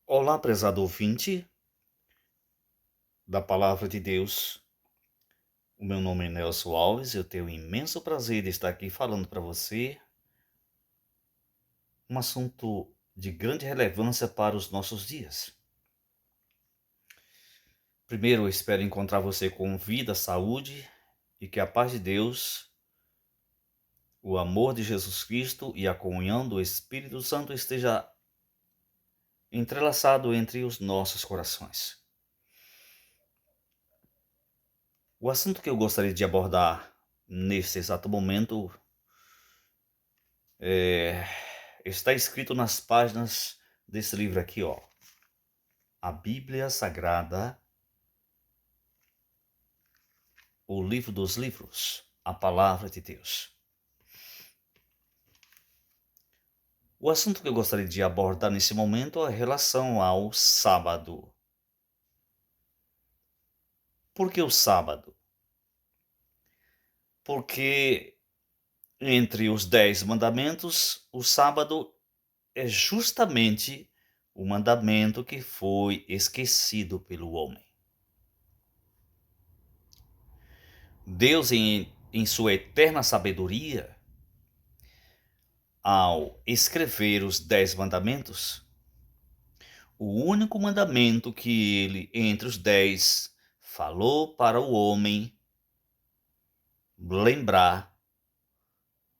Olá, prezado ouvinte da Palavra de Deus. O meu nome é Nelson Alves. Eu tenho o imenso prazer de estar aqui falando para você um assunto de grande relevância para os nossos dias. Primeiro, eu espero encontrar você com vida, saúde e que a paz de Deus, o amor de Jesus Cristo e a comunhão do Espírito Santo esteja entrelaçado entre os nossos corações. O assunto que eu gostaria de abordar nesse exato momento está escrito nas páginas desse livro aqui, ó. A Bíblia Sagrada, o livro dos livros, a Palavra de Deus. O assunto que eu gostaria de abordar nesse momento é a relação ao sábado. Por que o sábado? Porque entre os 10 mandamentos, o sábado é justamente o mandamento que foi esquecido pelo homem. Deus, em sua eterna sabedoria, ao escrever os 10 mandamentos, o único mandamento que ele, entre os 10, falou para o homem lembrar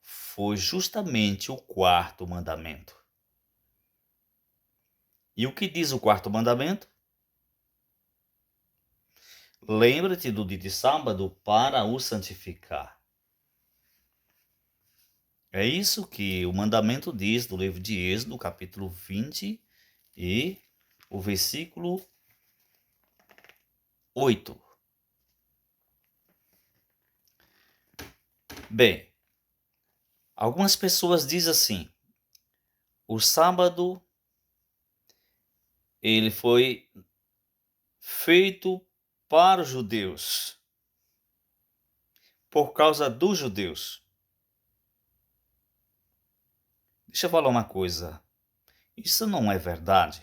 foi justamente o quarto mandamento. E o que diz o quarto mandamento? Lembra-te do dia de sábado para o santificar. É isso que o mandamento diz no livro de Êxodo, capítulo 20 e o versículo 8. Bem, algumas pessoas dizem assim: o sábado ele foi feito para os judeus, por causa dos judeus. Deixa eu falar uma coisa, isso não é verdade.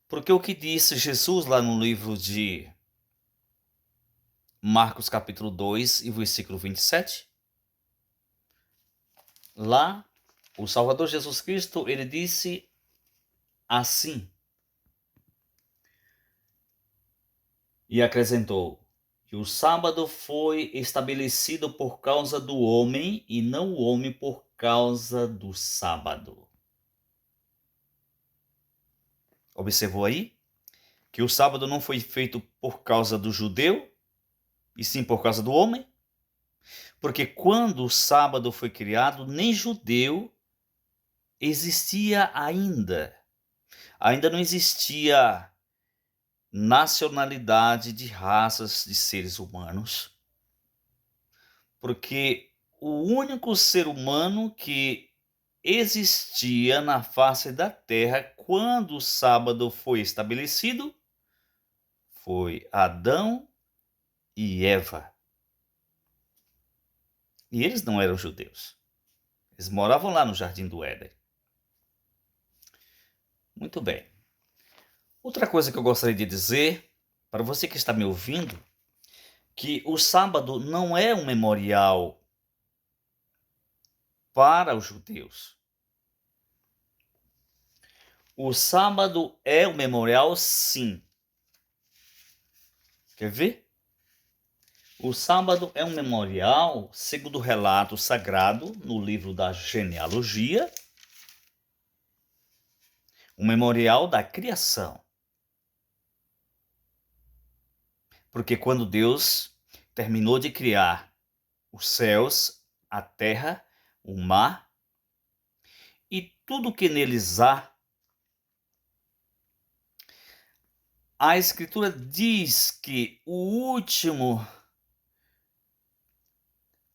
Porque o que disse Jesus lá no livro de Marcos capítulo 2 e versículo 27, lá o Salvador Jesus Cristo, ele disse assim, e acrescentou que o sábado foi estabelecido por causa do homem e não o homem por causa do sábado. Observou aí que o sábado não foi feito por causa do judeu, e sim por causa do homem? Porque quando o sábado foi criado, nem judeu existia ainda. Ainda não existia nacionalidade de raças de seres humanos. Porque o único ser humano que existia na face da terra quando o sábado foi estabelecido foi Adão e Eva. E eles não eram judeus. Eles moravam lá no Jardim do Éden. Muito bem. Outra coisa que eu gostaria de dizer, para você que está me ouvindo, que o sábado não é um memorial para os judeus. O sábado é um memorial, sim. Quer ver? O sábado é um memorial, segundo o relato sagrado no livro da genealogia, um memorial da criação. Porque quando Deus terminou de criar os céus, a terra, o mar e tudo que neles há, a Escritura diz que o último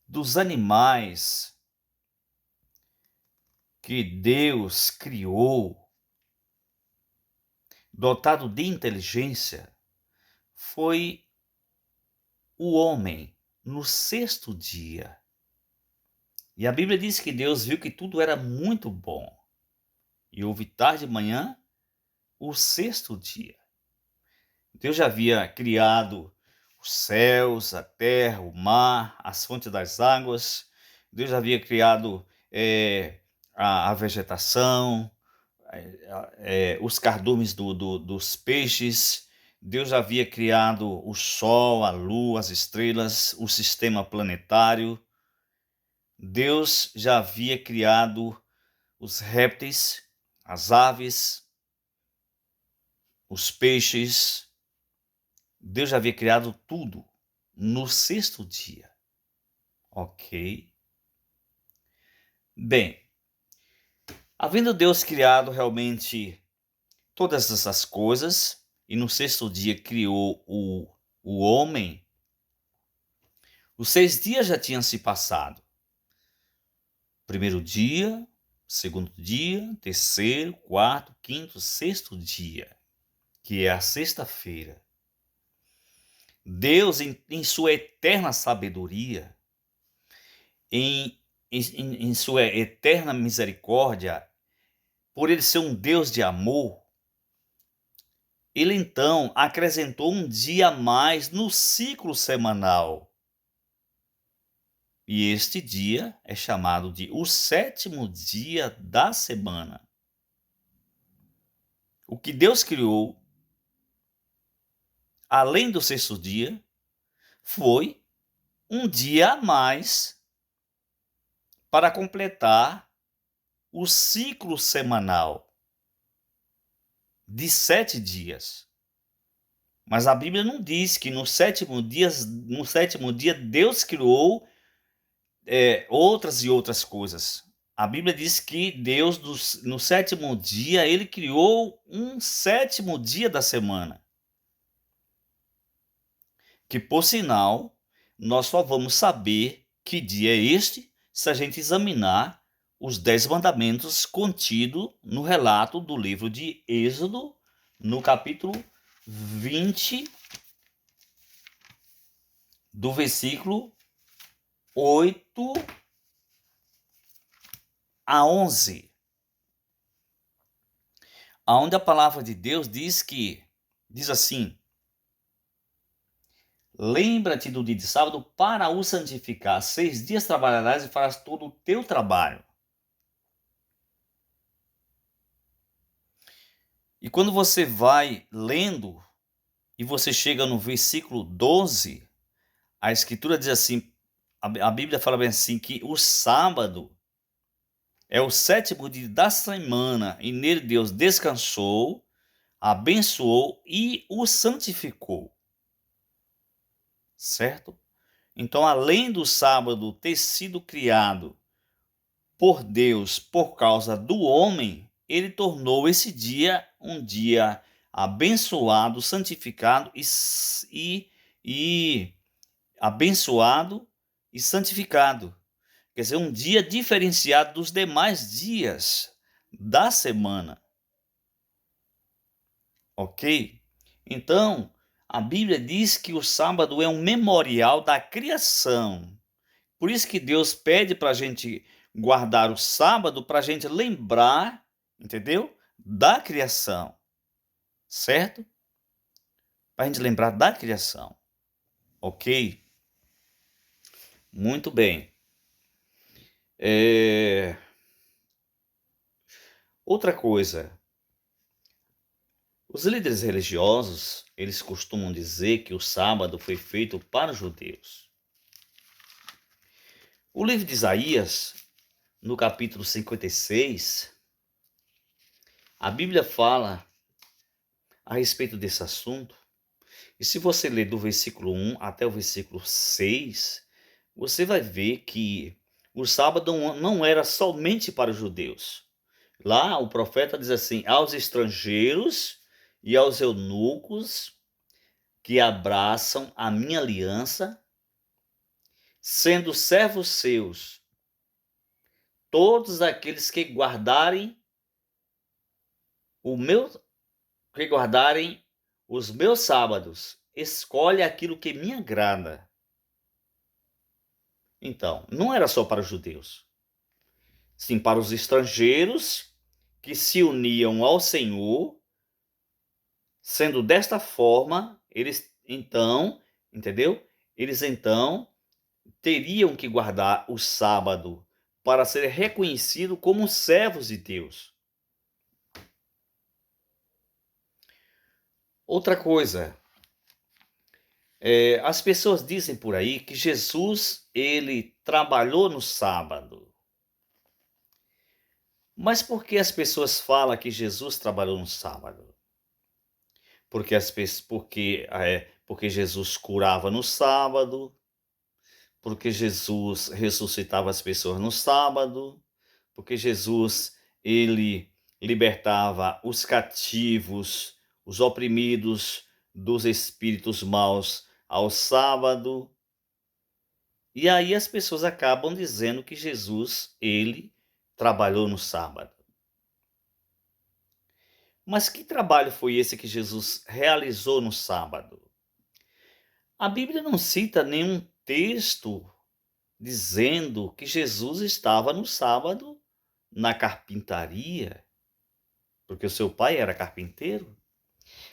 dos animais que Deus criou, dotado de inteligência, foi o homem no sexto dia. E a Bíblia diz que Deus viu que tudo era muito bom. e houve tarde e manhã o sexto dia. Deus já havia criado os céus, a terra, o mar, as fontes das águas. Deus já havia criado a vegetação, os cardumes dos peixes. Deus já havia criado o sol, a lua, as estrelas, o sistema planetário. Deus já havia criado os répteis, as aves, os peixes. Deus já havia criado tudo no sexto dia. Ok? Bem, havendo Deus criado realmente todas essas coisas, e no sexto dia criou o homem, os 6 dias já tinham se passado. Primeiro dia, segundo dia, terceiro, quarto, quinto, sexto dia, que é a sexta-feira. Deus, em sua eterna sabedoria, em sua eterna misericórdia, por ele ser um Deus de amor, ele então acrescentou um dia a mais no ciclo semanal. E este dia é chamado de o 7º dia da semana. O que Deus criou, além do sexto dia, foi um dia a mais para completar o ciclo semanal de 7 dias. Mas a Bíblia não diz que no sétimo dia Deus criou outras e outras coisas. A Bíblia diz que Deus, no 7º dia, ele criou um 7º dia da semana. Que, por sinal, nós só vamos saber que dia é este se a gente examinar os 10 mandamentos contidos no relato do livro de Êxodo, no capítulo 20, do versículo 8 a 11. Onde a palavra de Deus diz assim: lembra-te do dia de sábado para o santificar. 6 dias trabalharás e farás todo o teu trabalho. E quando você vai lendo e você chega no versículo 12, a escritura diz assim, a Bíblia fala bem assim, que o sábado é o 7º dia da semana e nele Deus descansou, abençoou e o santificou. Certo? Então, além do sábado ter sido criado por Deus por causa do homem, ele tornou esse dia um dia abençoado, santificado e abençoado e santificado. Quer dizer, um dia diferenciado dos demais dias da semana. Ok? Então, a Bíblia diz que o sábado é um memorial da criação. Por isso que Deus pede para a gente guardar o sábado, para a gente lembrar, entendeu? Da criação. Certo? Para a gente lembrar da criação. Ok? Muito bem. Outra coisa. Os líderes religiosos, eles costumam dizer que o sábado foi feito para os judeus. O livro de Isaías, no capítulo 56, a Bíblia fala a respeito desse assunto. E se você ler do versículo 1 até o versículo 6, você vai ver que o sábado não era somente para os judeus. Lá o profeta diz assim: aos estrangeiros e aos eunucos que abraçam a minha aliança, sendo servos seus, todos aqueles que guardarem os meus sábados, escolhe aquilo que me agrada. Então, não era só para os judeus, sim para os estrangeiros que se uniam ao Senhor, sendo desta forma, eles então, entendeu? Eles então teriam que guardar o sábado para ser reconhecido como servos de Deus. Outra coisa, as pessoas dizem por aí que Jesus ele trabalhou no sábado. Mas por que as pessoas falam que Jesus trabalhou no sábado? Porque Jesus curava no sábado, porque Jesus ressuscitava as pessoas no sábado, porque Jesus ele libertava os cativos, os oprimidos dos espíritos maus ao sábado. E aí as pessoas acabam dizendo que Jesus ele trabalhou no sábado. Mas que trabalho foi esse que Jesus realizou no sábado? A Bíblia não cita nenhum texto dizendo que Jesus estava no sábado na carpintaria, porque o seu pai era carpinteiro.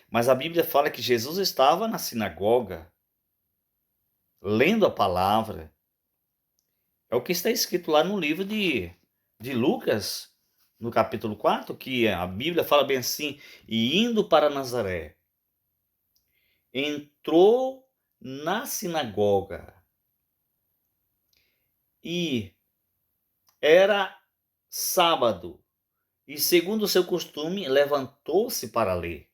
Mas a Bíblia fala que Jesus estava na sinagoga, lendo a palavra. É o que está escrito lá no livro de Lucas, no capítulo 4, que a Bíblia fala bem assim: e indo para Nazaré, entrou na sinagoga e era sábado, e segundo o seu costume, levantou-se para ler.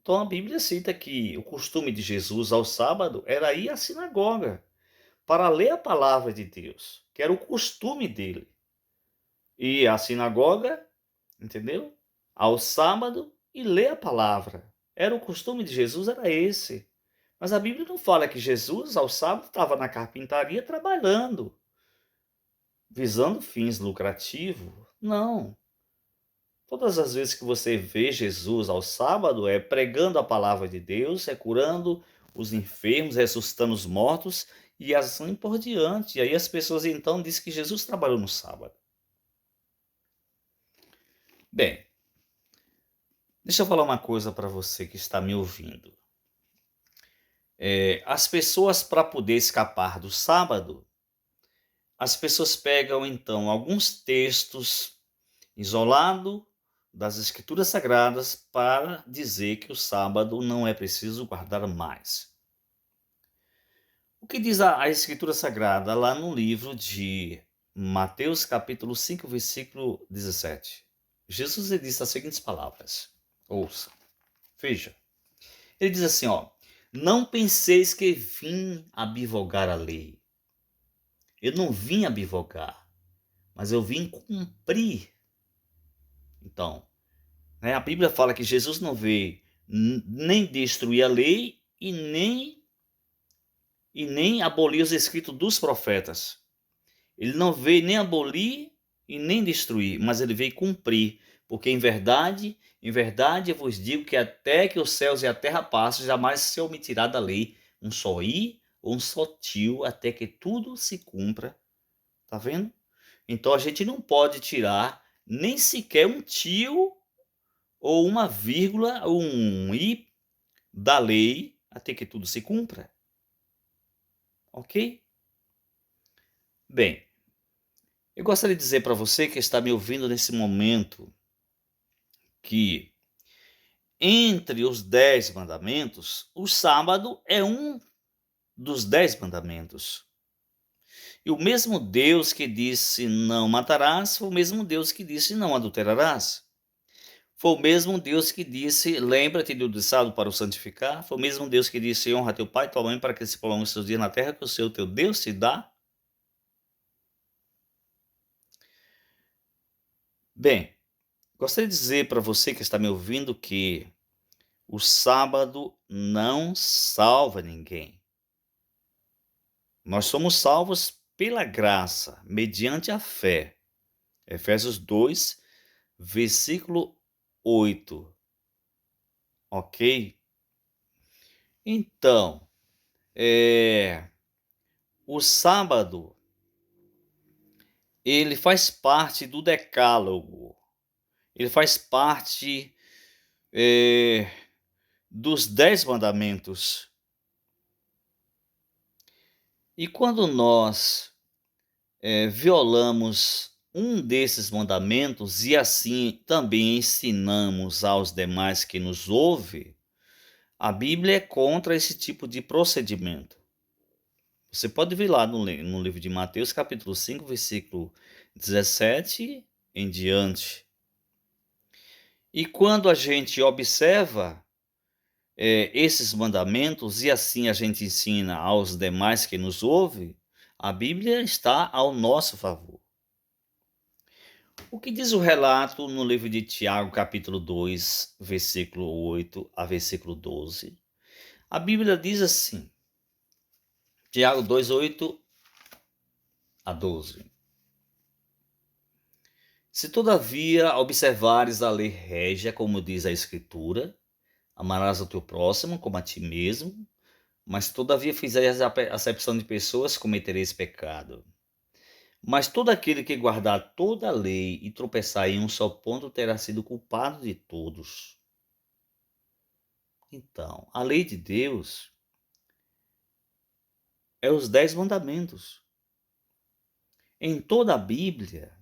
Então a Bíblia cita que o costume de Jesus ao sábado era ir à sinagoga para ler a palavra de Deus, que era o costume dele. Ir à sinagoga, entendeu? Ao sábado e ler a palavra. Era o costume de Jesus, era esse. Mas a Bíblia não fala que Jesus, ao sábado, estava na carpintaria trabalhando, visando fins lucrativos. Não. Todas as vezes que você vê Jesus ao sábado, é pregando a palavra de Deus, é curando os enfermos, ressuscitando os mortos e assim por diante. E aí as pessoas então dizem que Jesus trabalhou no sábado. Bem, deixa eu falar uma coisa para você que está me ouvindo. As pessoas, para poder escapar do sábado, as pessoas pegam então alguns textos isolados das Escrituras Sagradas para dizer que o sábado não é preciso guardar mais. O que diz a Escritura Sagrada lá no livro de Mateus capítulo 5, versículo 17? Jesus ele disse as seguintes palavras. Ouça, veja. Ele diz assim, ó: não penseis que vim abivogar a lei. Eu não vim abivogar, mas eu vim cumprir. Então, a Bíblia fala que Jesus não veio nem destruir a lei e nem abolir os escritos dos profetas. Ele não veio nem abolir e nem destruir, mas ele veio cumprir. Porque em verdade eu vos digo que até que os céus e a terra passem, jamais se omitirá da lei um só i ou um só tio, até que tudo se cumpra. Tá vendo? Então a gente não pode tirar nem sequer um tio ou uma vírgula ou um i da lei até que tudo se cumpra. Ok? Bem, eu gostaria de dizer para você que está me ouvindo nesse momento que entre os 10 mandamentos, o sábado é um dos 10 mandamentos. E o mesmo Deus que disse não matarás, foi o mesmo Deus que disse não adulterarás. Foi o mesmo Deus que disse lembra-te do sábado para o santificar. Foi o mesmo Deus que disse honra teu pai e tua mãe para que se prolongue os seus dias na terra que o Senhor teu Deus te dá. Bem, gostaria de dizer para você que está me ouvindo que o sábado não salva ninguém. Nós somos salvos pela graça, mediante a fé. Efésios 2, versículo 8. Ok? Então, o sábado, ele faz parte do decálogo. ele faz parte dos 10 mandamentos. E quando nós violamos um desses mandamentos e assim também ensinamos aos demais que nos ouvem, a Bíblia é contra esse tipo de procedimento. Você pode ver lá no livro de Mateus, capítulo 5, versículo 17 em diante. E quando a gente observa esses mandamentos e assim a gente ensina aos demais que nos ouvem, a Bíblia está ao nosso favor. O que diz o relato no livro de Tiago, capítulo 2, versículo 8 a versículo 12? A Bíblia diz assim, Tiago 2, 8 a 12. Se todavia observares a lei régia, como diz a Escritura, amarás o teu próximo como a ti mesmo, mas todavia fizeres acepção de pessoas, cometereis pecado. Mas todo aquele que guardar toda a lei e tropeçar em um só ponto terá sido culpado de todos. Então, a lei de Deus é os 10 mandamentos. Em toda a Bíblia,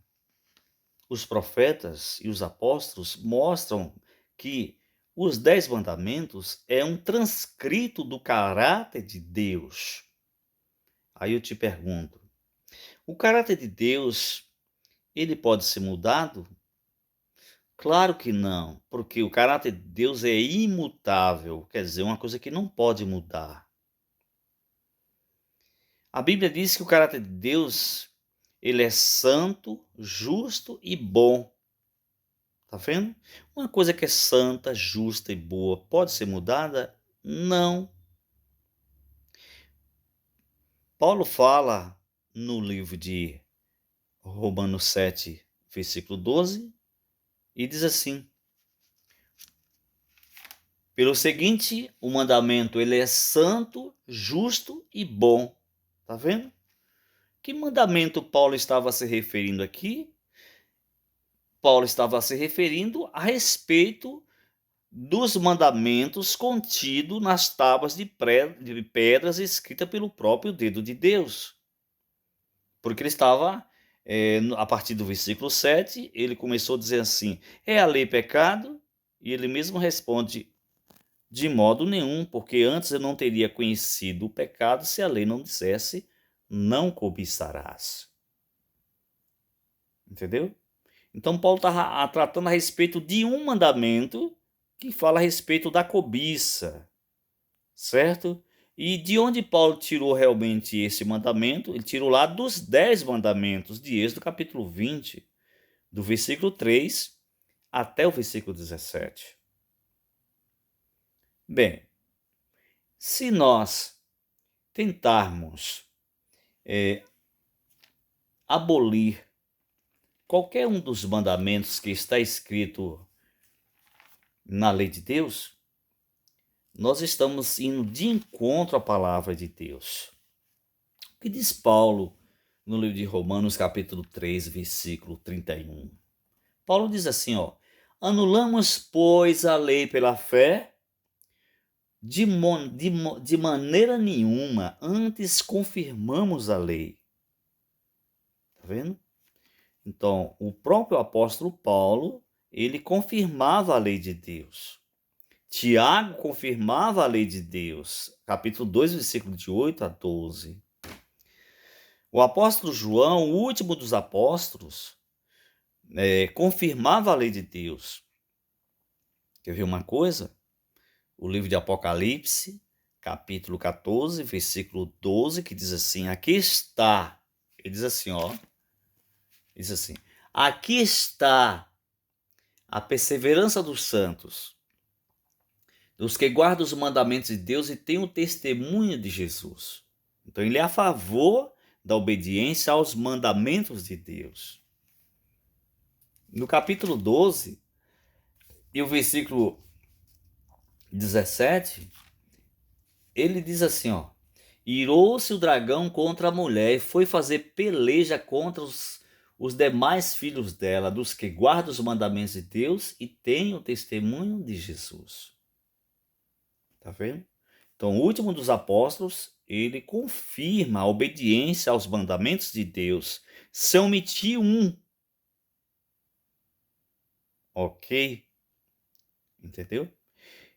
os profetas e os apóstolos mostram que os 10 mandamentos é um transcrito do caráter de Deus. Aí eu te pergunto, o caráter de Deus, ele pode ser mudado? Claro que não, porque o caráter de Deus é imutável, quer dizer, uma coisa que não pode mudar. A Bíblia diz que o caráter de Deus, ele é santo, justo e bom. Tá vendo? Uma coisa que é santa, justa e boa pode ser mudada? Não. Paulo fala no livro de Romanos 7, versículo 12, e diz assim: pelo seguinte, o mandamento ele é santo, justo e bom. Tá vendo? Que mandamento Paulo estava se referindo aqui? Paulo estava se referindo a respeito dos mandamentos contidos nas tábuas de pedras escritas pelo próprio dedo de Deus. Porque ele estava, a partir do versículo 7, ele começou a dizer assim, é a lei pecado? E ele mesmo responde, de modo nenhum, porque antes eu não teria conhecido o pecado se a lei não dissesse, não cobiçarás. Entendeu? Então Paulo está tratando a respeito de um mandamento que fala a respeito da cobiça, certo? E de onde Paulo tirou realmente esse mandamento? Ele tirou lá dos 10 mandamentos de Êxodo capítulo 20, do versículo 3 até o versículo 17. Bem, se nós tentarmos abolir qualquer um dos mandamentos que está escrito na lei de Deus, nós estamos indo de encontro à palavra de Deus. O que diz Paulo no livro de Romanos, capítulo 3, versículo 31? Paulo diz assim, anulamos, pois, a lei pela fé? De maneira nenhuma, antes confirmamos a lei. Tá vendo? Então, o próprio apóstolo Paulo, ele confirmava a lei de Deus. Tiago confirmava a lei de Deus, capítulo 2, versículo de 8 a 12. O apóstolo João, o último dos apóstolos, confirmava a lei de Deus. Quer ver uma coisa? O livro de Apocalipse, capítulo 14, versículo 12, que diz assim, aqui está, ele diz assim, diz assim, aqui está a perseverança dos santos, dos que guardam os mandamentos de Deus e têm o testemunho de Jesus. Então ele é a favor da obediência aos mandamentos de Deus. No capítulo 12, e o versículo 17, ele diz assim, irou-se o dragão contra a mulher e foi fazer peleja contra os demais filhos dela, dos que guardam os mandamentos de Deus e têm o testemunho de Jesus. Tá vendo? Então, o último dos apóstolos, ele confirma a obediência aos mandamentos de Deus, sem omitir um. Ok? Entendeu?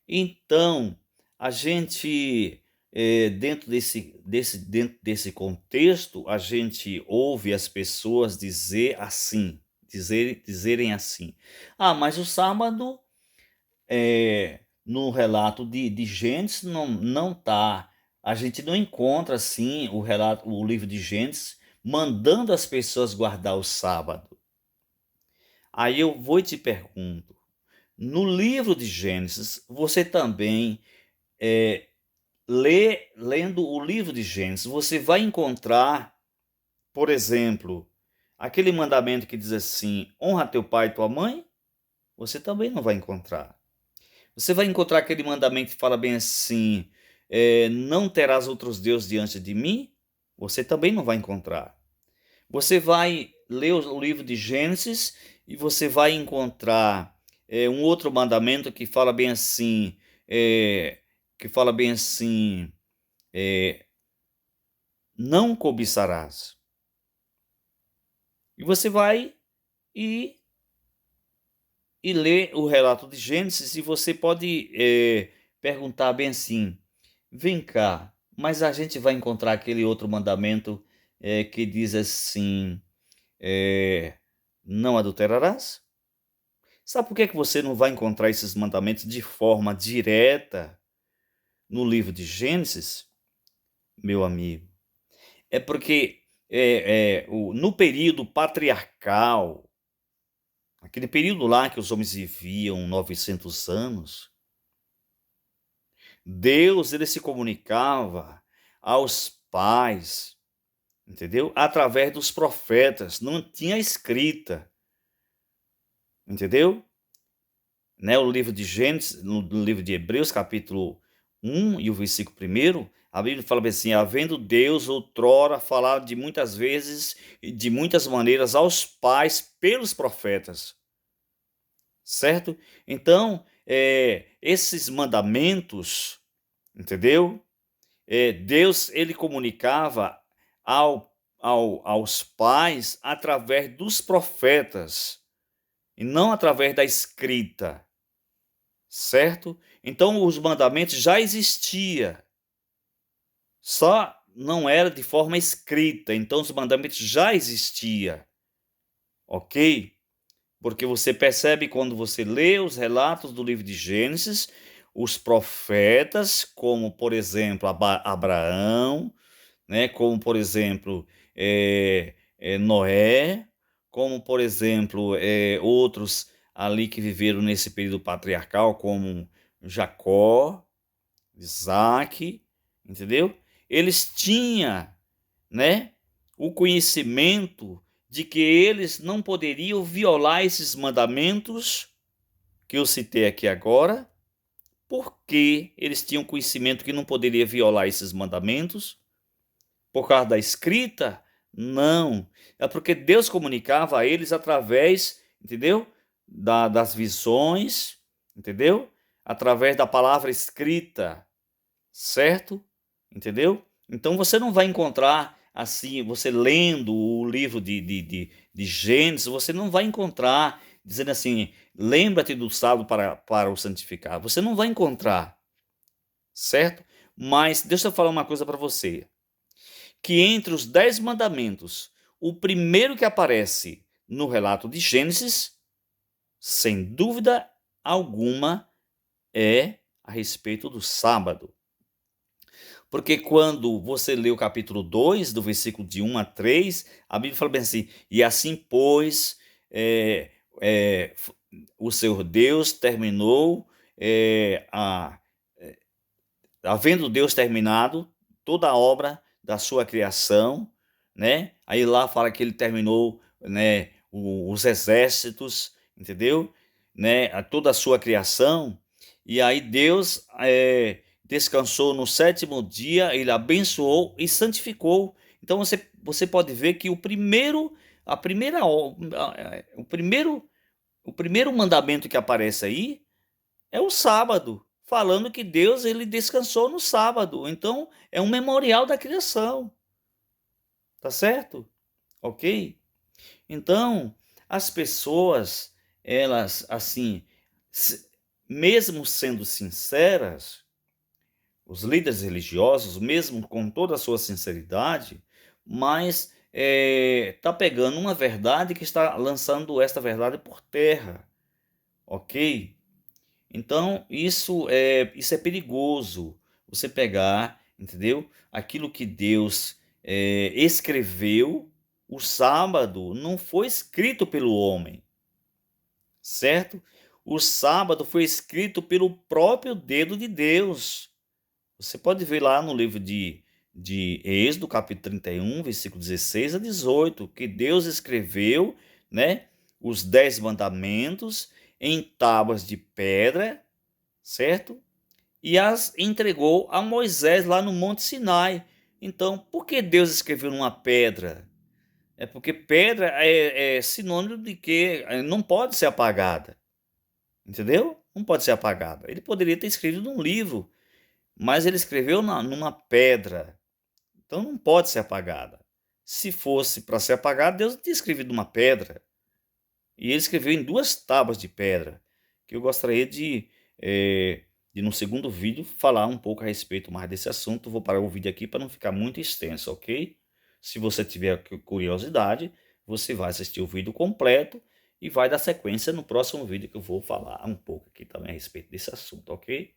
Então, a gente, dentro desse contexto, a gente ouve as pessoas dizerem assim: ah, mas o sábado, no relato de Gênesis, não tá. A gente não encontra assim o livro de Gênesis mandando as pessoas guardar o sábado. Aí eu vou e te pergunto: no livro de Gênesis, você também lendo o livro de Gênesis, você vai encontrar, por exemplo, aquele mandamento que diz assim: honra teu pai e tua mãe? Você também não vai encontrar. Você vai encontrar aquele mandamento que fala bem assim: não terás outros deuses diante de mim? Você também não vai encontrar. Você vai ler o livro de Gênesis e você vai encontrar um outro mandamento que fala bem assim, não cobiçarás. E você vai e, ler o relato de Gênesis e você pode perguntar bem assim: vem cá, mas a gente vai encontrar aquele outro mandamento que diz assim, não adulterarás? Sabe por que você não vai encontrar esses mandamentos de forma direta no livro de Gênesis, meu amigo? É porque no período patriarcal, aquele período lá que os homens viviam 900 anos, Deus ele se comunicava aos pais, entendeu? Através dos profetas, não tinha escrita, entendeu? Né? O livro de Gênesis, no livro de Hebreus, capítulo 1 e o versículo 1, a Bíblia fala bem assim: havendo Deus outrora falado de muitas vezes e de muitas maneiras aos pais pelos profetas. Certo? Então, esses mandamentos, entendeu? Deus ele comunicava aos pais através dos profetas e não através da escrita, certo? Então os mandamentos já existiam, só não era de forma escrita. Então os mandamentos já existiam, ok? Porque você percebe quando você lê os relatos do livro de Gênesis, os profetas, como por exemplo Abraão, né, como por exemplo Noé, como por exemplo outros ali que viveram nesse período patriarcal, como Jacó, Isaac, entendeu? Eles tinham, né, o conhecimento de que eles não poderiam violar esses mandamentos que eu citei aqui agora, porque eles tinham conhecimento que não poderia violar esses mandamentos por causa da escrita? Não, é porque Deus comunicava a eles através, entendeu? Das visões, entendeu? Através da palavra escrita, certo? Entendeu? Então você não vai encontrar assim, você lendo o livro de Gênesis, você não vai encontrar dizendo assim: lembra-te do sábado para o santificar. Você não vai encontrar, certo? Mas deixa eu falar uma coisa para você: que entre os 10 mandamentos, o primeiro que aparece no relato de Gênesis, sem dúvida alguma, é a respeito do sábado. Porque quando você lê o capítulo 2, do versículo de 1 a 3, a Bíblia fala bem assim: e assim, pois, o Senhor Deus terminou, havendo Deus terminado toda a obra da sua criação, né? Aí lá fala que ele terminou, né, os exércitos, entendeu? Né, toda a sua criação. E aí Deus descansou no sétimo dia, ele abençoou e santificou. Então você pode ver que o primeiro o primeiro mandamento que aparece aí é o sábado, falando que Deus ele descansou no sábado. Então, é um memorial da criação, tá certo? Ok? Então, as pessoas, elas, assim, mesmo sendo sinceras, os líderes religiosos, mesmo com toda a sua sinceridade, mas está pegando uma verdade que está lançando esta verdade por terra, ok? Então, isso é perigoso, você pegar, entendeu? Aquilo que Deus escreveu, o sábado não foi escrito pelo homem, certo? O sábado foi escrito pelo próprio dedo de Deus. Você pode ver lá no livro de Êxodo, capítulo 31, versículo 16 a 18, que Deus escreveu, né, os 10 mandamentos em tábuas de pedra, certo? E as entregou a Moisés lá no Monte Sinai. Então, por que Deus escreveu numa pedra? É porque pedra é sinônimo de que não pode ser apagada, entendeu? Não pode ser apagada. Ele poderia ter escrito num livro, mas ele escreveu numa pedra, então não pode ser apagada. Se fosse para ser apagada, Deus não tinha escrevido numa pedra. E ele escreveu em 2 tábuas de pedra, que eu gostaria de no segundo vídeo, falar um pouco a respeito mais desse assunto. Vou parar o vídeo aqui para não ficar muito extenso, ok? Se você tiver curiosidade, você vai assistir o vídeo completo e vai dar sequência no próximo vídeo que eu vou falar um pouco aqui também a respeito desse assunto, ok?